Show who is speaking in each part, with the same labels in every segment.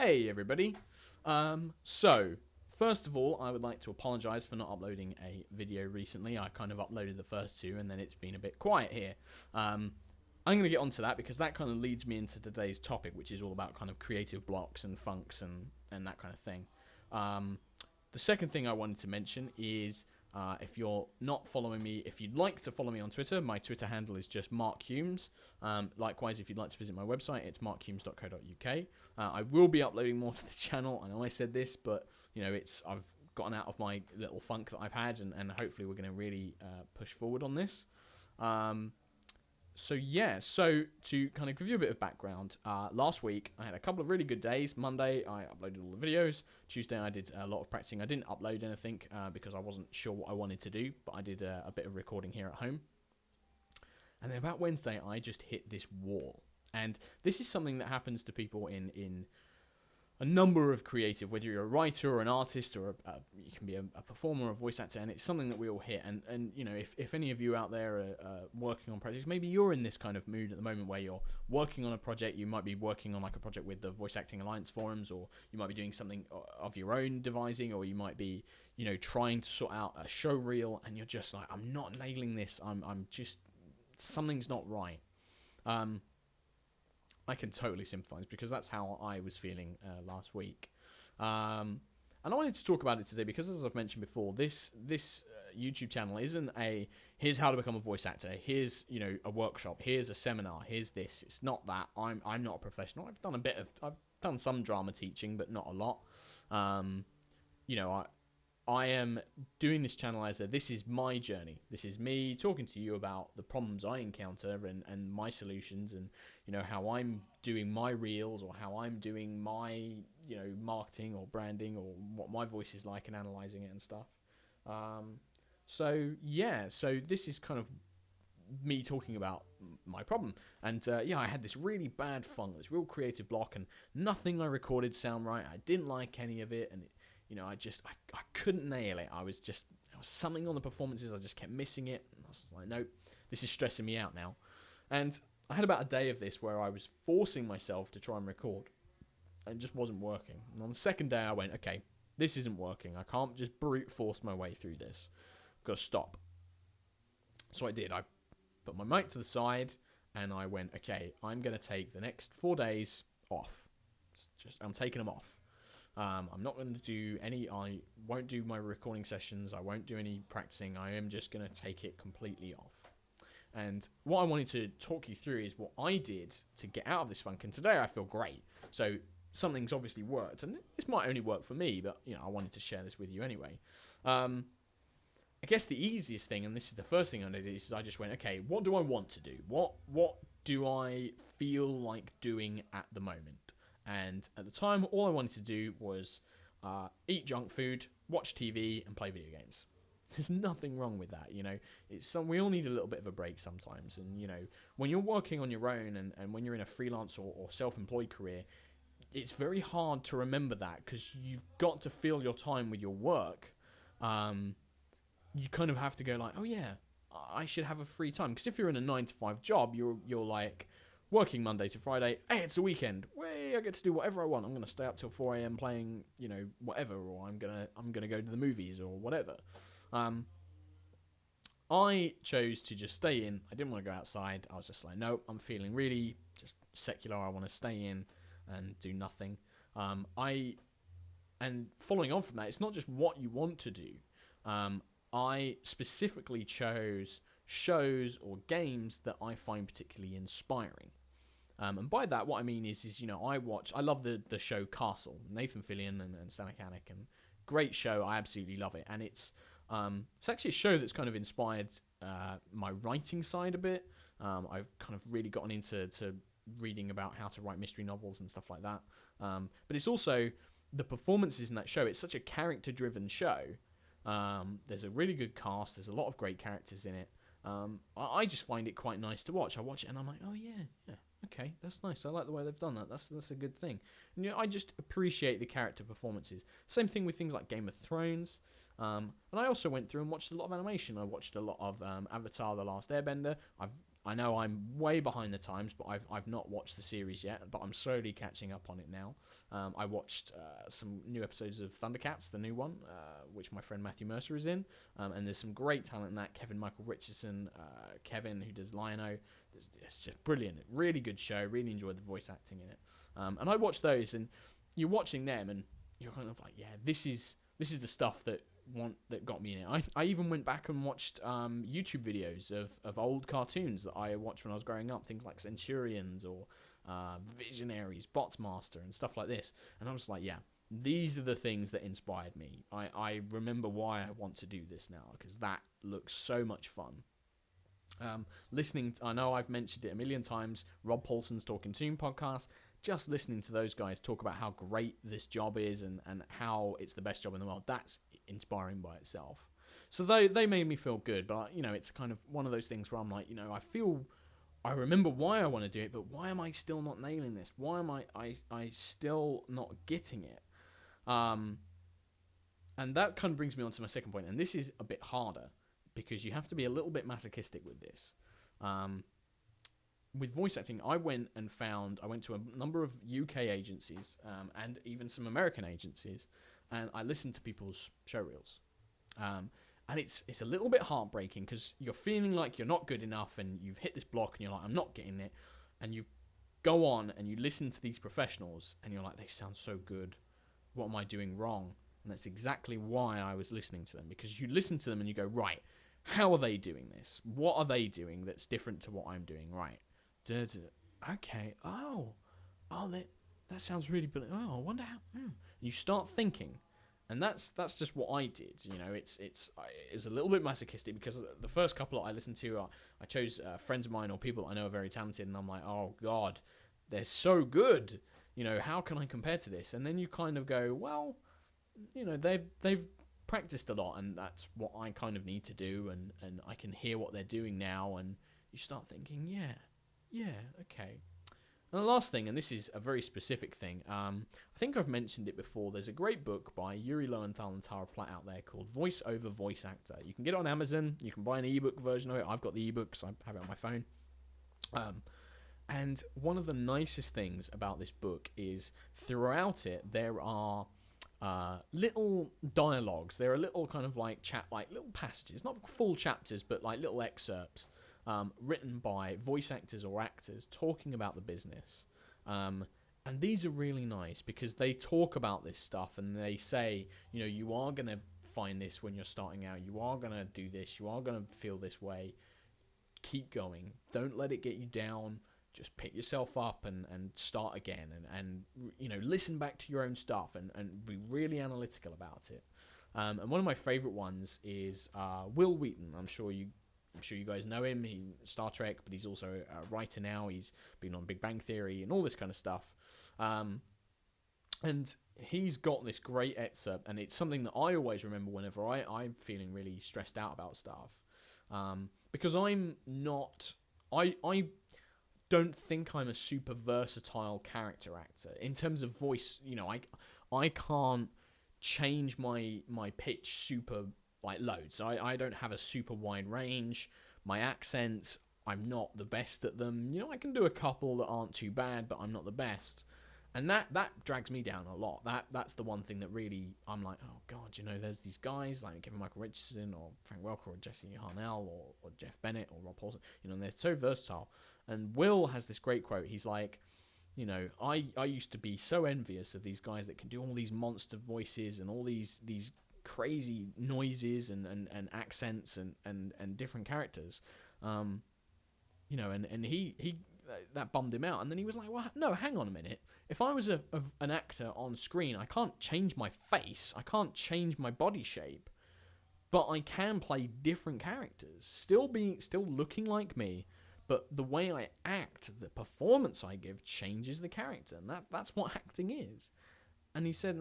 Speaker 1: Hey everybody. So first of all, I would like to apologise for not uploading a video recently. I kind of uploaded the first two, and then it's been a bit quiet here. I'm going to get onto that because that kind of leads me into today's topic, which is all about kind of creative blocks and funks and that kind of thing. The second thing I wanted to mention is if you're not following me, if you'd like to follow me on Twitter, my Twitter handle is just Mark Humes. Likewise, if you'd like to visit my website, it's markhumes.co.uk. I will be uploading more to the channel. I know I said this, but I've gotten out of my little funk that I've had, and hopefully we're going to really push forward on this. So to kind of give you a bit of background, last week I had a couple of really good days. Monday I uploaded all the videos. Tuesday I did a lot of practicing. I didn't upload anything because I wasn't sure what I wanted to do, but I did a bit of recording here at home. And then about Wednesday I just hit this wall. And this is something that happens to people in a number of creative, whether you're a writer or an artist or you can be a performer or a voice actor, and it's something that we all hit. And if any of you out there are working on projects, maybe you're in this kind of mood at the moment where you're working on a project. You might be working on like a project with the Voice Acting Alliance forums, or you might be doing something of your own devising, or you might be trying to sort out a show reel, and you're just like, I'm not nailing this. I'm just, something's not right. I can totally sympathise because that's how I was feeling last week. And I wanted to talk about it today because, as I've mentioned before, this YouTube channel isn't a here's how to become a voice actor, here's a workshop, here's a seminar, here's this. It's not that. I'm not a professional. I've done some drama teaching, but not a lot. I am doing this channel as this is my journey. This is me talking to you about the problems I encounter and my solutions, and how I'm doing my reels, or how I'm doing my marketing or branding, or what my voice is like, and analysing it and stuff. So this is kind of me talking about my problem. And I had this really bad funk, this real creative block, and nothing I recorded sound right. I didn't like any of it, and I couldn't nail it. There was something on the performances. I just kept missing it. And I was like, nope, this is stressing me out now. And I had about a day of this where I was forcing myself to try and record, and it just wasn't working. And on the second day, I went, okay, this isn't working. I can't just brute force my way through this. I've got to stop. So I did. I put my mic to the side, and I went, okay, I'm going to take the next 4 days off. I'm taking them off. I'm not going to do any. I won't do my recording sessions. I won't do any practicing. I am just going to take it completely off. And what I wanted to talk you through is what I did to get out of this funk. And today I feel great. So something's obviously worked, and this might only work for me, but I wanted to share this with you anyway. I guess the easiest thing, and this is the first thing I did, is I just went, okay, what do I want to do? What do I feel like doing at the moment? And at the time, all I wanted to do was eat junk food, watch TV, and play video games. There's nothing wrong with that, we all need a little bit of a break sometimes. And, when you're working on your own, and when you're in a freelance or self-employed career, it's very hard to remember that, because you've got to fill your time with your work. You kind of have to go like, oh yeah, I should have a free time. Because if you're in a 9-to-5 job, you're like working Monday to Friday. Hey, it's a weekend. I get to do whatever I want. I'm gonna stay up till 4 a.m. playing, whatever, or I'm gonna go to the movies or whatever. I chose to just stay in. I didn't want to go outside. I was just like, nope, I'm feeling really just secular. I want to stay in and do nothing. And following on from that, it's not just what you want to do. I specifically chose shows or games that I find particularly inspiring. And by that, what I mean is I love the show Castle, Nathan Fillion and Stana Katic, and great show. I absolutely love it. And it's actually a show that's kind of inspired my writing side a bit. I've kind of really gotten into reading about how to write mystery novels and stuff like that. But it's also the performances in that show. It's such a character-driven show. There's a really good cast. There's a lot of great characters in it. I just find it quite nice to watch. I watch it and I'm like, oh yeah, okay, that's nice. I like the way they've done that. That's a good thing. And I just appreciate the character performances. Same thing with things like Game of Thrones. And I also went through and watched a lot of animation. I watched a lot of Avatar: The Last Airbender. I've I know I'm way behind the times, but I've not watched the series yet, but I'm slowly catching up on it now. I watched some new episodes of Thundercats, the new one, which my friend Matthew Mercer is in, and there's some great talent in that. Kevin Michael Richardson, Kevin, who does Lion-O. It's just brilliant. Really good show. Really enjoyed the voice acting in it. And I watched those, and you're watching them, and you're kind of like, yeah, this is the stuff that got me in it. I even went back and watched YouTube videos of old cartoons that I watched when I was growing up, things like Centurions or Visionaries, Botsmaster, and stuff like this. And I was like, yeah, these are the things that inspired me. I remember why I want to do this now, because that looks so much fun. I know I've mentioned it a million times, Rob Paulson's Talking Toon podcast. Just listening to those guys talk about how great this job is and how it's the best job in the world, that's inspiring by itself. So they made me feel good, but it's kind of one of those things where I'm like, I remember why I want to do it, but why am I still not nailing this? Why am I still not getting it? And that kind of brings me on to my second point, and this is a bit harder because you have to be a little bit masochistic with this. With voice acting, I went to a number of UK agencies and even some American agencies, and I listened to people's show reels. And it's a little bit heartbreaking because you're feeling like you're not good enough and you've hit this block and you're like, I'm not getting it. And you go on and you listen to these professionals and you're like, they sound so good. What am I doing wrong? And that's exactly why I was listening to them, because you listen to them and you go, right, how are they doing this? What are they doing that's different to what I'm doing? Right. Okay. Oh, that sounds really brilliant. Oh, I wonder how. You start thinking, and that's just what I did. It was a little bit masochistic because the first couple that I listened to, I chose friends of mine or people I know are very talented, and I'm like, oh God, they're so good. How can I compare to this? And then you kind of go, well, they've practiced a lot, and that's what I kind of need to do, and I can hear what they're doing now, and you start thinking, yeah, okay. And the last thing, and this is a very specific thing, I think I've mentioned it before, there's a great book by Yuri Lowenthal and Tara Platt out there called Voice Over Voice Actor. You can get it on Amazon, you can buy an ebook version of it. I've got the ebook, so I have it on my phone. And one of the nicest things about this book is throughout it, there are little dialogues. There are little kind of like little passages, not full chapters, but like little excerpts written by voice actors or actors talking about the business. And these are really nice because they talk about this stuff and they say, you are going to find this when you're starting out. You are going to do this. You are going to feel this way. Keep going. Don't let it get you down. Just pick yourself up and start again and listen back to your own stuff and be really analytical about it. And one of my favorite ones is Wil Wheaton. I'm sure you guys know him. He's Star Trek, but he's also a writer now. He's been on Big Bang Theory and all this kind of stuff. And he's got this great excerpt, and it's something that I always remember whenever I'm feeling really stressed out about stuff. Because I'm not... I don't think I'm a super versatile character actor. In terms of voice, I can't change my pitch super loads. I don't have a super wide range. My accents, I'm not the best at them. I can do a couple that aren't too bad, but I'm not the best. And that drags me down a lot. That's the one thing that really, I'm like, oh God, there's these guys like Kevin Michael Richardson or Frank Welker or Jesse Harnell or Jeff Bennett or Rob Paulson, they're so versatile. And Will has this great quote. He's like, I used to be so envious of these guys that can do all these monster voices and all these crazy noises and accents and different characters. And he that bummed him out. And then he was like, well, no, hang on a minute. If I was an actor on screen, I can't change my face. I can't change my body shape. But I can play different characters, still looking like me, but the way I act, the performance I give changes the character, and that's what acting is. And he said,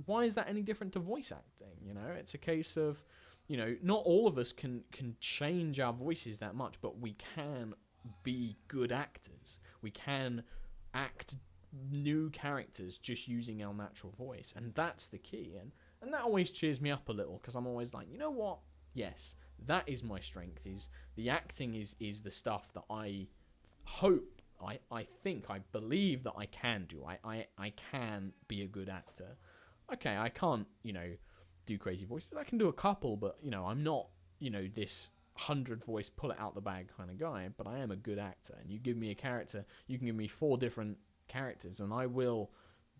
Speaker 1: why is that any different to voice acting? It's a case of, not all of us can change our voices that much, but we can be good actors. We can act new characters just using our natural voice, and that's the key. And that always cheers me up a little, because I'm always like, you know what? Yes, That is my strength. Is the acting is the stuff that I hope, I think, I believe that I can do. I can be a good actor. Okay, I can't, do crazy voices. I can do a couple, but, I'm not, this 100 voice pull it out the bag kind of guy, but I am a good actor. And you give me a character, you can give me 4 different characters, and I will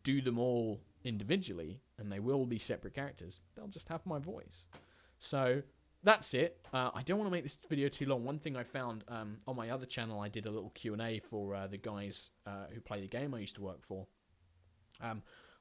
Speaker 1: do them all individually, and they will be separate characters. They'll just have my voice. So that's it. I don't want to make this video too long. One thing I found on my other channel, I did a little Q&A for the guys who play the game I used to work for.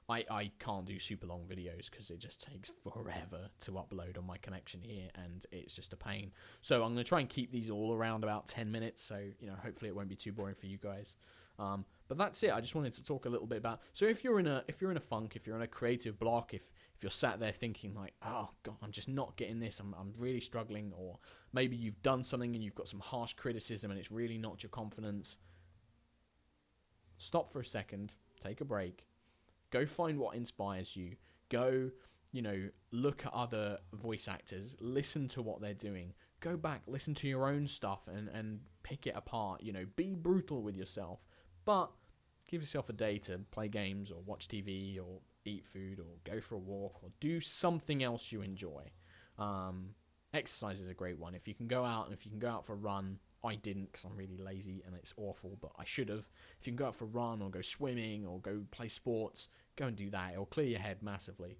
Speaker 1: I can't do super long videos because it just takes forever to upload on my connection here, and it's just a pain. So I'm going to try and keep these all around about 10 minutes, so hopefully it won't be too boring for you guys. But that's it. I just wanted to talk a little bit about. So if you're in a funk, if you're in a creative block, if you're sat there thinking like, oh god, I'm just not getting this, I'm really struggling, or maybe you've done something and you've got some harsh criticism and it's really knocked your confidence. Stop for a second, take a break, go find what inspires you. Go, look at other voice actors, listen to what they're doing. Go back, listen to your own stuff and pick it apart. Be brutal with yourself. But give yourself a day to play games or watch TV or eat food or go for a walk or do something else you enjoy. Exercise is a great one. If you can go out for a run, I didn't because I'm really lazy and it's awful, but I should have. If you can go out for a run or go swimming or go play sports, go and do that. It'll clear your head massively.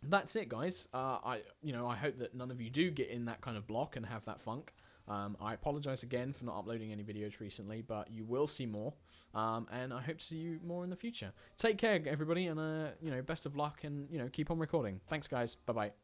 Speaker 1: That's it, guys. I hope that none of you do get in that kind of block and have that funk. I apologize again for not uploading any videos recently, but you will see more, and I hope to see you more in the future. Take care, everybody, and best of luck, and keep on recording. Thanks, guys. Bye bye.